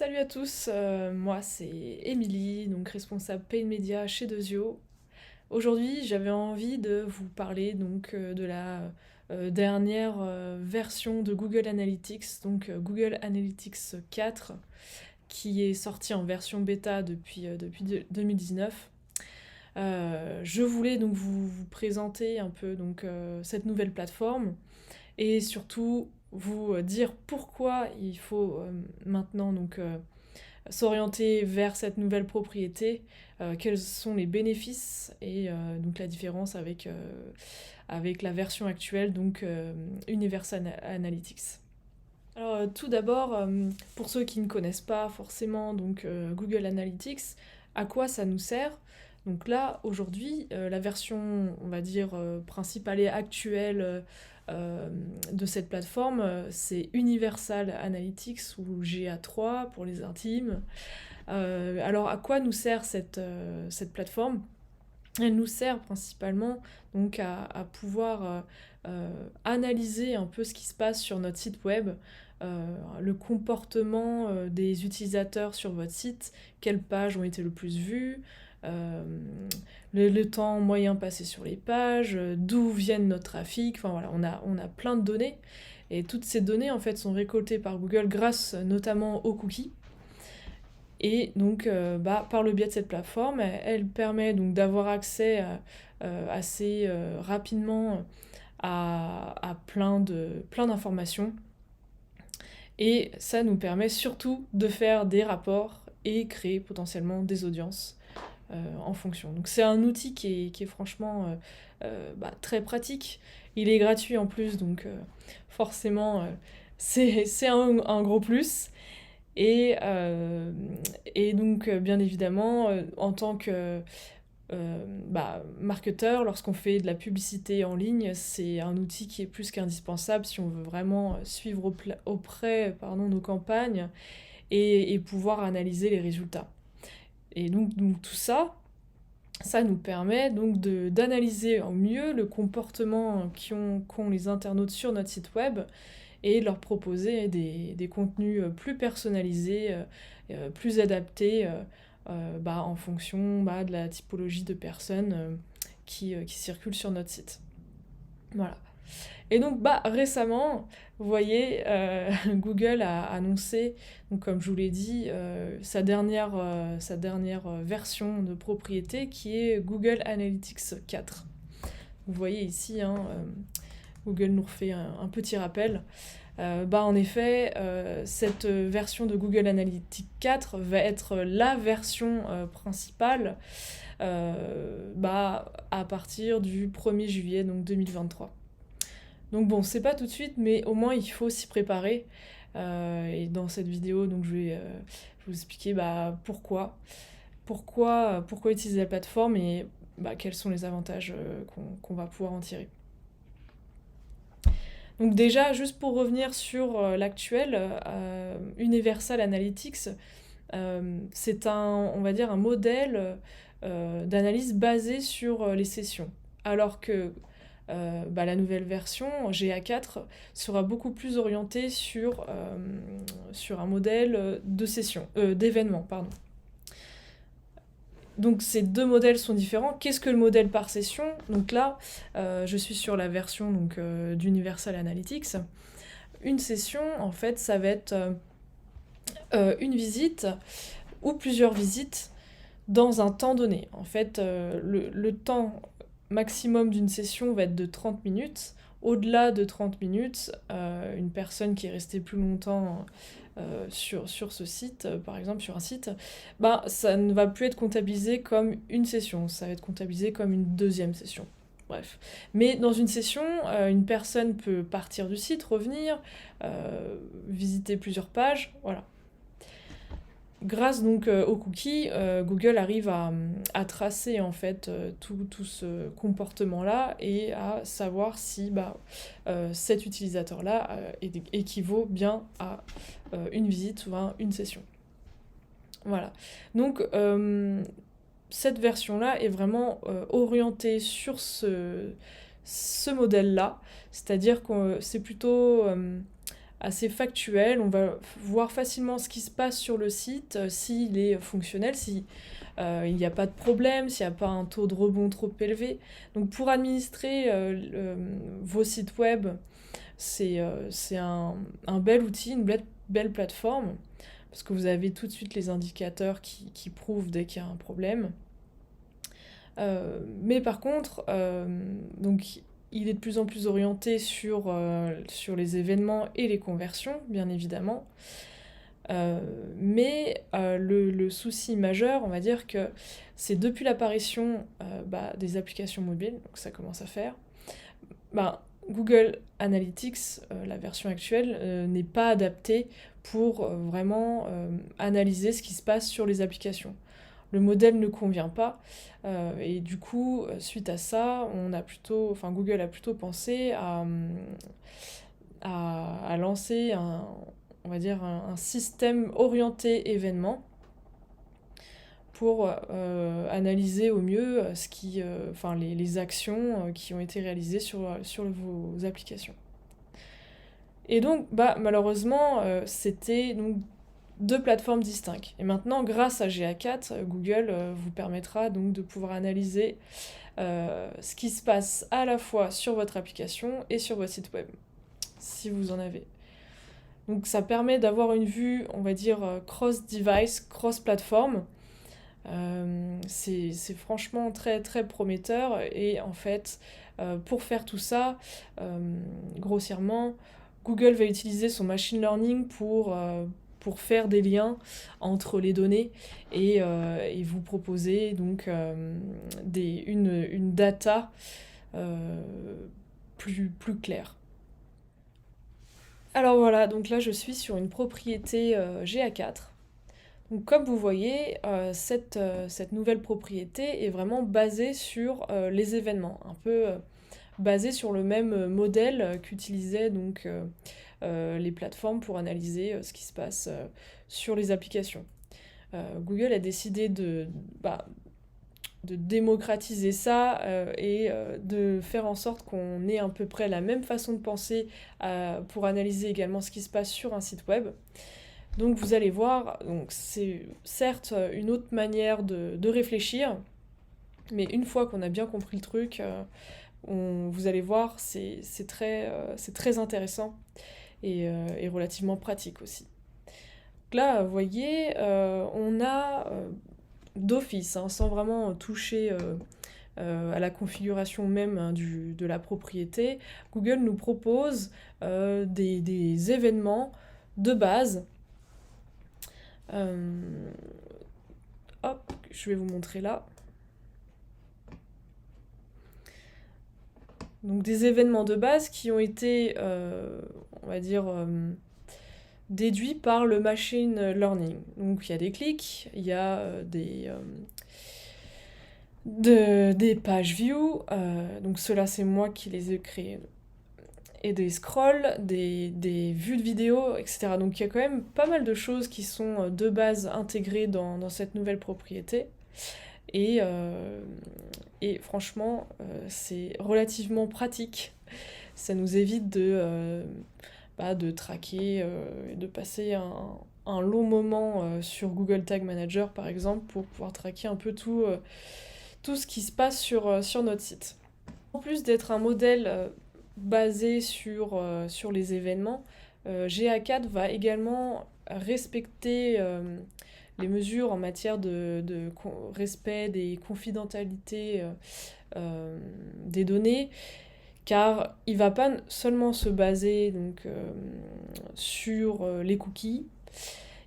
Salut à tous, moi c'est Émilie, donc responsable Paid Media chez Dezio. Aujourd'hui j'avais envie de vous parler de la dernière version de Google Analytics, Google Analytics 4, qui est sortie en version bêta depuis 2019. Je voulais donc vous présenter un peu cette nouvelle plateforme et surtout vous dire pourquoi il faut maintenant s'orienter vers cette nouvelle propriété, quels sont les bénéfices et donc la différence avec la version actuelle, Universal Analytics. Alors tout d'abord, pour ceux qui ne connaissent pas forcément Google Analytics, à quoi ça nous sert? Donc là, aujourd'hui, la version, on va dire, principale et actuelle de cette plateforme, c'est Universal Analytics ou GA3 pour les intimes. Alors à quoi nous sert cette plateforme? Elle nous sert principalement à pouvoir analyser un peu ce qui se passe sur notre site web, le comportement des utilisateurs sur votre site, quelles pages ont été le plus vues, euh, le temps moyen passé sur les pages, d'où viennent nos trafics, enfin voilà, on a plein de données. Et toutes ces données en fait sont récoltées par Google grâce notamment aux cookies. Et par le biais de cette plateforme, elle permet donc d'avoir accès assez rapidement à plein d'informations. Et ça nous permet surtout de faire des rapports et créer potentiellement des audiences en fonction. Donc c'est un outil qui est franchement très pratique. Il est gratuit en plus, forcément c'est un gros plus. Et, euh, bien évidemment, en tant que marketeur, lorsqu'on fait de la publicité en ligne, c'est un outil qui est plus qu'indispensable si on veut vraiment suivre auprès nos campagnes et pouvoir analyser les résultats. Et donc tout ça, ça nous permet d'analyser au mieux le comportement qu'ont les internautes sur notre site web et de leur proposer des contenus plus personnalisés, plus adaptés en fonction de la typologie de personnes qui circulent sur notre site. Voilà. Et récemment, vous voyez, Google a annoncé, donc comme je vous l'ai dit, sa dernière version de propriété qui est Google Analytics 4. Vous voyez ici, Google nous refait un petit rappel. En effet, cette version de Google Analytics 4 va être la version principale à partir du 1er juillet 2023. Donc bon, c'est pas tout de suite, mais au moins il faut s'y préparer. Et dans cette vidéo, je vais vous expliquer pourquoi utiliser la plateforme et quels sont les avantages qu'on va pouvoir en tirer. Donc déjà, juste pour revenir sur l'actuel, Universal Analytics, c'est on va dire un modèle d'analyse basé sur les sessions. Alors que la nouvelle version, GA4, sera beaucoup plus orientée sur un modèle de session, d'événement, pardon. Donc ces deux modèles sont différents. Qu'est-ce que le modèle par session? Donc là, je suis sur la version d'Universal Analytics. Une session, en fait, ça va être une visite ou plusieurs visites dans un temps donné. En fait, le temps maximum d'une session va être de 30 minutes. Au-delà de 30 minutes, une personne qui est restée plus longtemps sur ce site, par exemple sur un site, ça ne va plus être comptabilisé comme une session, ça va être comptabilisé comme une deuxième session. Bref. Mais dans une session, une personne peut partir du site, revenir, visiter plusieurs pages, voilà. Grâce aux cookies, Google arrive à tracer en fait tout ce comportement-là et à savoir si cet utilisateur-là équivaut bien à une visite ou à une session. Voilà. Donc cette version-là est vraiment orientée sur ce modèle-là, c'est-à-dire que c'est plutôt assez factuel. On va voir facilement ce qui se passe sur le site, s'il est fonctionnel, si il n'y a pas de problème, s'il n'y a pas un taux de rebond trop élevé. Donc pour administrer vos sites web, c'est un bel outil, une belle plateforme, parce que vous avez tout de suite les indicateurs qui prouvent dès qu'il y a un problème. Mais par contre, donc, il est de plus en plus orienté sur les événements et les conversions, bien évidemment. Mais le souci majeur, on va dire que c'est depuis l'apparition des applications mobiles, donc ça commence à faire, Google Analytics, la version actuelle, n'est pas adaptée pour vraiment analyser ce qui se passe sur les applications. Le modèle ne convient pas, et du coup, suite à ça, Google a plutôt pensé à lancer on va dire un système orienté événement pour analyser au mieux les actions qui ont été réalisées sur vos applications. Et donc, malheureusement, c'était donc deux plateformes distinctes. Et maintenant, grâce à GA4, Google vous permettra donc de pouvoir analyser ce qui se passe à la fois sur votre application et sur votre site web, si vous en avez. Donc ça permet d'avoir une vue, on va dire, cross-device, cross-platform. C'est franchement très très prometteur, et en fait pour faire tout ça, grossièrement, Google va utiliser son machine learning pour faire des liens entre les données et vous proposer donc une data plus claire. Alors voilà, donc là je suis sur une propriété GA4. Donc comme vous voyez, cette nouvelle propriété est vraiment basée sur les événements, un peu basée sur le même modèle qu'utilisaient donc les plateformes pour analyser ce qui se passe sur les applications. Google a décidé de démocratiser ça et de faire en sorte qu'on ait à peu près la même façon de penser pour analyser également ce qui se passe sur un site web. Donc vous allez voir, donc c'est certes une autre manière de réfléchir, mais une fois qu'on a bien compris le truc, vous allez voir, c'est très intéressant et relativement pratique aussi. Donc là, vous voyez, on a d'office, sans vraiment toucher à la configuration même de la propriété, Google nous propose des événements de base. Hop, je vais vous montrer là. Donc des événements de base qui ont été, on va dire, déduits par le machine learning. Donc il y a des clics, il y a des pages view, donc ceux-là c'est moi qui les ai créés, et des scrolls, des vues de vidéos, etc. Donc il y a quand même pas mal de choses qui sont de base intégrées dans cette nouvelle propriété. Et franchement, c'est relativement pratique. Ça nous évite de traquer, de passer un long moment sur Google Tag Manager, par exemple, pour pouvoir traquer un peu tout ce qui se passe sur notre site. En plus d'être un modèle basé sur les événements, GA4 va également respecter les mesures en matière de respect des confidentialités des données, car il ne va pas seulement se baser donc, sur les cookies,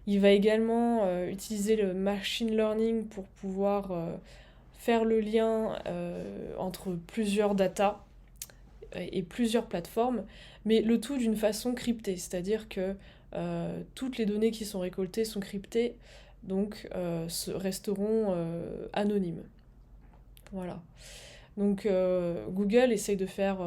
il va également utiliser le machine learning pour pouvoir faire le lien entre plusieurs datas et plusieurs plateformes, mais le tout d'une façon cryptée, c'est-à-dire que toutes les données qui sont récoltées sont cryptées, donc resteront anonymes. Voilà. Donc Google essaye de faire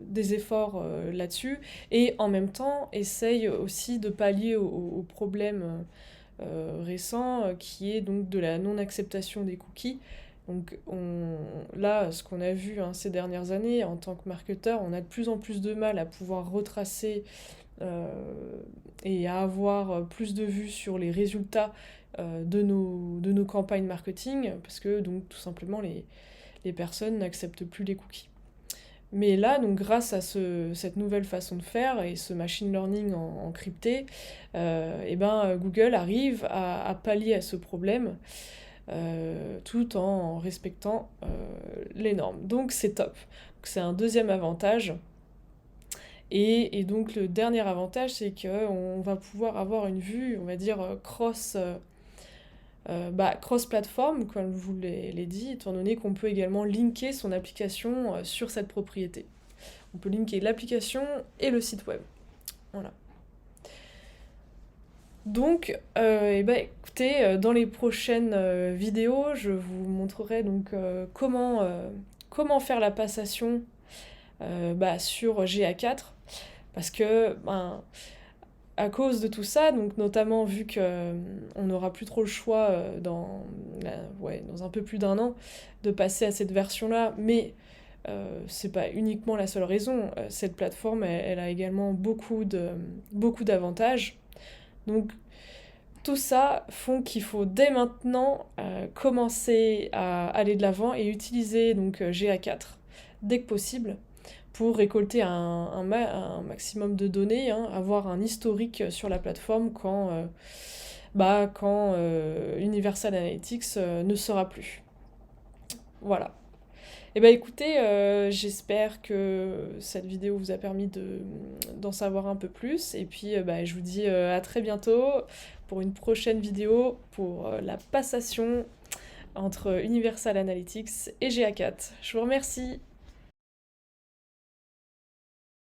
des efforts là-dessus, et en même temps essaye aussi de pallier au problème récent qui est donc de la non-acceptation des cookies. Donc là, ce qu'on a vu ces dernières années, en tant que marketeur, on a de plus en plus de mal à pouvoir retracer euh, et à avoir plus de vues sur les résultats de nos campagnes marketing, parce que donc tout simplement les personnes n'acceptent plus les cookies. Mais là, donc grâce à cette nouvelle façon de faire et ce machine learning en crypté, et ben, Google arrive à pallier à ce problème tout en respectant les normes. Donc c'est top. Donc, c'est un deuxième avantage. Et donc le dernier avantage, c'est qu'on va pouvoir avoir une vue, on va dire, cross-platform, comme je vous l'ai dit, étant donné qu'on peut également linker son application sur cette propriété. On peut linker l'application et le site web. Voilà. Donc, écoutez, dans les prochaines vidéos, je vous montrerai donc comment faire la passation sur GA4, parce que à cause de tout ça, donc notamment vu que on n'aura plus trop le choix dans un peu plus d'un an de passer à cette version-là, mais c'est pas uniquement la seule raison. Cette plateforme, elle a également beaucoup d'avantages. Donc tout ça font qu'il faut dès maintenant commencer à aller de l'avant et utiliser donc GA4 dès que possible pour récolter un maximum de données, hein, avoir un historique sur la plateforme quand Universal Analytics ne sera plus. Voilà. Et bah écoutez, j'espère que cette vidéo vous a permis d'en savoir un peu plus. Et puis je vous dis à très bientôt pour une prochaine vidéo pour la passation entre Universal Analytics et GA4. Je vous remercie.